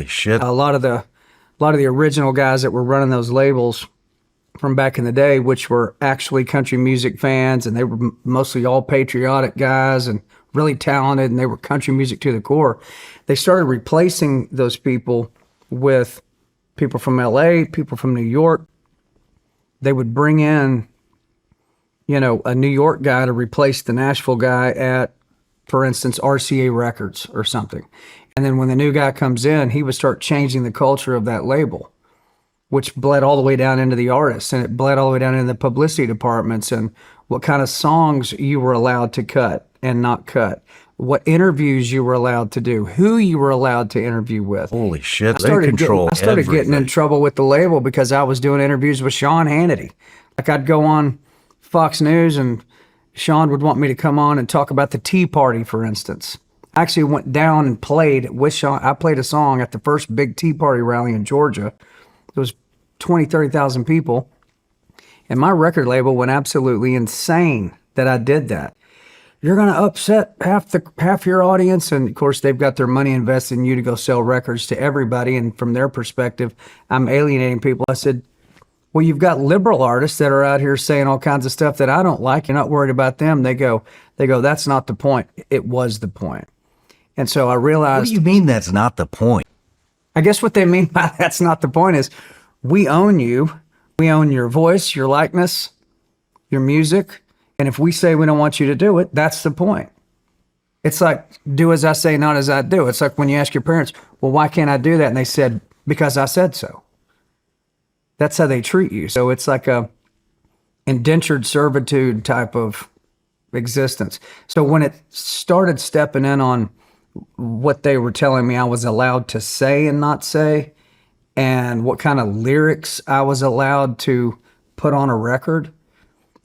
Holy shit. A lot of the original guys that were running those labels from back in the day, which were actually country music fans, and they were mostly all patriotic guys and really talented, and they were country music to the core. They started replacing those people with people from LA, people from New York. They would bring in, a New York guy to replace the Nashville guy at, for instance, RCA Records or something. And then when the new guy comes in, he would start changing the culture of that label, which bled all the way down into the artists, and it bled all the way down into the publicity departments and what kind of songs you were allowed to cut and not cut, what interviews you were allowed to do, who you were allowed to interview with. Holy shit, I started getting in trouble with the label because I was doing interviews with Sean Hannity. Like, I'd go on Fox News and Sean would want me to come on and talk about the Tea Party, for instance. I actually went down and played with Sean. I played a song at the first big Tea Party rally in Georgia. It was 20, 30,000 people. And my record label went absolutely insane that I did that. You're going to upset half your audience. And of course, they've got their money invested in you to go sell records to everybody. And from their perspective, I'm alienating people. I said, well, you've got liberal artists that are out here saying all kinds of stuff that I don't like. You're not worried about them. They go, that's not the point. It was the point. And so I realized. What do you mean that's not the point? I guess what they mean by that's not the point is we own you. We own your voice, your likeness, your music. And if we say we don't want you to do it, that's the point. It's like, do as I say, not as I do. It's like when you ask your parents, well, why can't I do that? And they said, because I said so. That's how they treat you. So it's like a indentured servitude type of existence. So when it started stepping in on what they were telling me I was allowed to say and not say, and what kind of lyrics I was allowed to put on a record,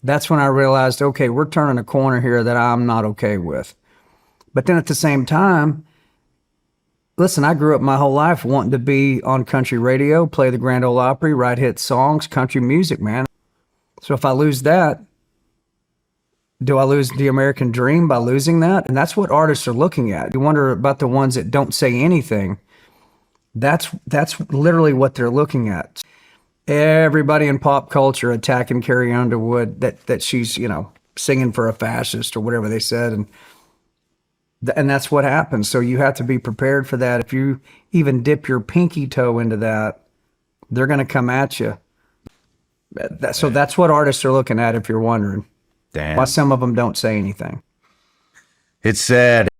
that's when I realized, okay, we're turning a corner here that I'm not okay with. But then at the same time, listen, I grew up my whole life wanting to be on country radio, play the Grand Ole Opry, write hit songs, country music, man. So if I lose that, do I lose the American dream by losing that? And that's what artists are looking at. You wonder about the ones that don't say anything. That's literally what they're looking at. Everybody in pop culture attacking Carrie Underwood that she's, singing for a fascist or whatever they said. And that's what happens. So you have to be prepared for that. If you even dip your pinky toe into that, they're going to come at you. So that's what artists are looking at, if you're wondering. Damn. Why some of them don't say anything. It's sad.